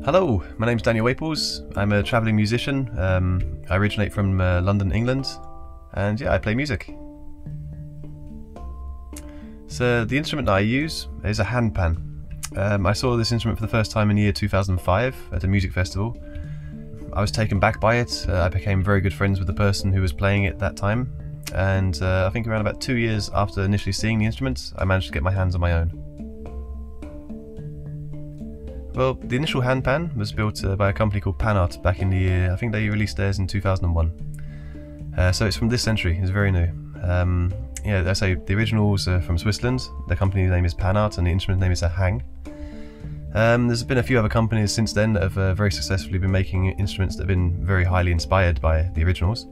Hello, my name's Daniel Waples. I'm a travelling musician. I originate from London, England, and yeah, I play music. So the instrument that I use is a handpan. I saw this instrument for the first time in the year 2005 at a music festival. I was taken back by it. I became very good friends with the person who was playing it that time, and I think around about 2 years after initially seeing the instrument, I managed to get my hands on my own. Well, the initial handpan was built by a company called Panart back in the year, I think they released theirs in 2001. So it's from this century, it's very new. Yeah, I say the originals are from Switzerland, the company's name is Panart and the instrument name is a hang. There's been a few other companies since then that have very successfully been making instruments that have been very highly inspired by the originals.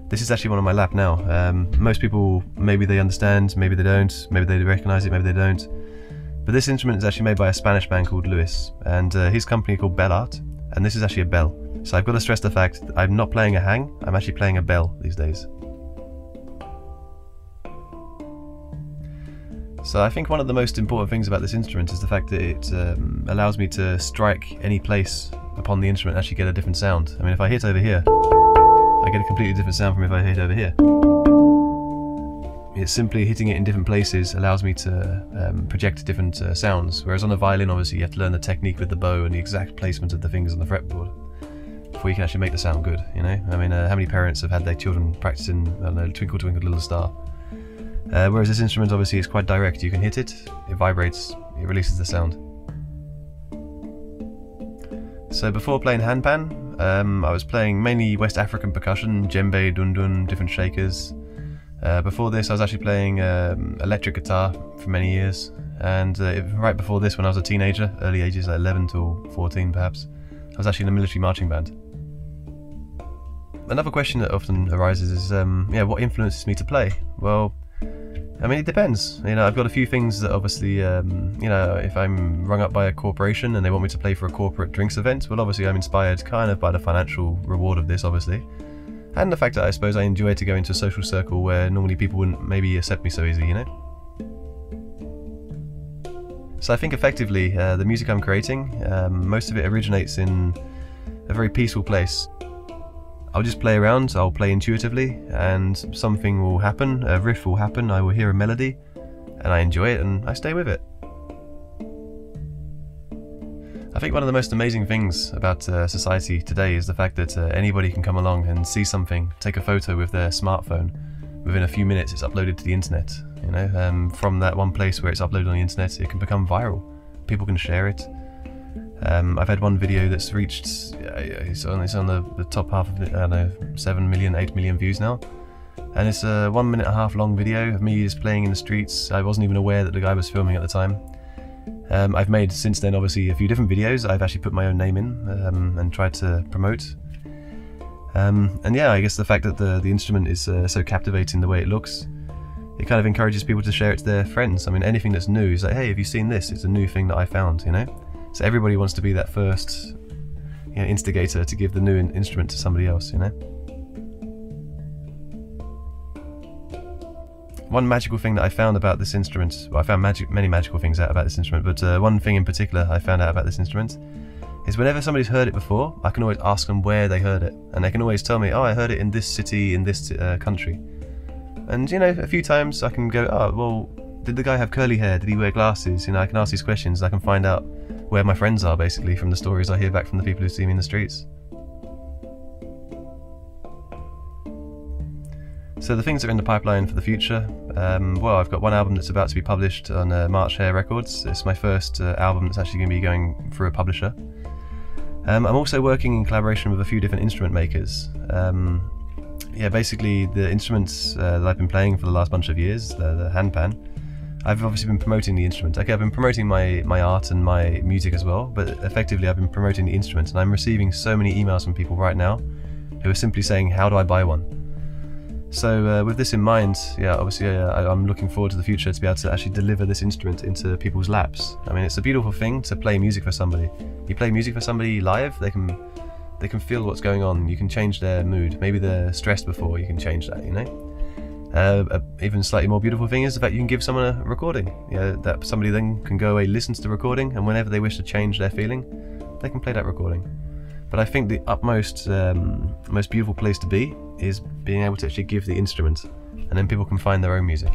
This is actually one on my lap now. Most people, maybe they understand, maybe they don't, maybe they recognise it, maybe they don't. But this instrument is actually made by a Spanish man called Luis, and his company called Bell Art, and this is actually a bell. So I've got to stress the fact that I'm not playing a hang, I'm actually playing a bell these days. So I think one of the most important things about this instrument is the fact that it allows me to strike any place upon the instrument and actually get a different sound. I mean, if I hit over here, I get a completely different sound from if I hit over here. It's simply hitting it in different places allows me to project different sounds, whereas on a violin obviously you have to learn the technique with the bow and the exact placement of the fingers on the fretboard before you can actually make the sound good, you know? I mean, how many parents have had their children practicing, I don't know, Twinkle Twinkle Little Star? Whereas this instrument obviously is quite direct. You can hit it, it vibrates, it releases the sound. So before playing handpan, I was playing mainly West African percussion, djembe, dundun, different shakers. Before this I was actually playing electric guitar for many years, and right before this, when I was a teenager, early ages, like 11 to 14 perhaps, I was actually in a military marching band. Another question that often arises is, yeah, what influences me to play? Well, I mean, it depends. You know, I've got a few things that obviously, you know, if I'm rung up by a corporation and they want me to play for a corporate drinks event, well obviously I'm inspired kind of by the financial reward of this, obviously. And the fact that I suppose I enjoy to go into a social circle where normally people wouldn't maybe accept me so easily, you know? So I think effectively, the music I'm creating, most of it originates in a very peaceful place. I'll just play around, I'll play intuitively, and something will happen, a riff will happen, I will hear a melody, and I enjoy it and I stay with it. I think one of the most amazing things about society today is the fact that anybody can come along and see something, take a photo with their smartphone. Within a few minutes it's uploaded to the internet. You know, from that one place where it's uploaded on the internet, it can become viral. People can share it. I've had one video that's reached, it's on the top half of it, I don't know, 7 million, 8 million views now. And it's a 1.5 minute long video of me just playing in the streets. I wasn't even aware that the guy was filming at the time. I've made since then obviously a few different videos. I've actually put my own name in and tried to promote. And yeah, I guess the fact that the instrument is so captivating the way it looks, it kind of encourages people to share it to their friends. I mean, anything that's new is like, hey, have you seen this? It's a new thing that I found, you know? So everybody wants to be that first, you know, instigator to give the new instrument to somebody else, you know? One magical thing that I found about this instrument, well, I found many magical things out about this instrument, but one thing in particular I found out about this instrument is whenever somebody's heard it before, I can always ask them where they heard it, and they can always tell me, oh, I heard it in this city, in this country. And you know, a few times I can go, oh, well, did the guy have curly hair? Did he wear glasses? You know, I can ask these questions and I can find out where my friends are, basically, from the stories I hear back from the people who see me in the streets. So the things that are in the pipeline for the future, well, I've got one album that's about to be published on March Hare Records. It's my first album that's actually going to be going through a publisher. I'm also working in collaboration with a few different instrument makers. Yeah, basically the instruments that I've been playing for the last bunch of years, the handpan, I've obviously been promoting the instrument. Okay, I've been promoting my art and my music as well, but effectively I've been promoting the instrument, and I'm receiving so many emails from people right now who are simply saying, how do I buy one? So with this in mind, yeah, obviously I'm looking forward to the future to be able to actually deliver this instrument into people's laps. I mean, it's a beautiful thing to play music for somebody. You play music for somebody live, they can feel what's going on. You can change their mood. Maybe they're stressed before, you can change that, you know? Even slightly more beautiful thing is the fact you can give someone a recording. You know, that somebody then can go away, listen to the recording, and whenever they wish to change their feeling, they can play that recording. But I think the utmost, most beautiful place to be is being able to actually give the instrument, and then people can find their own music.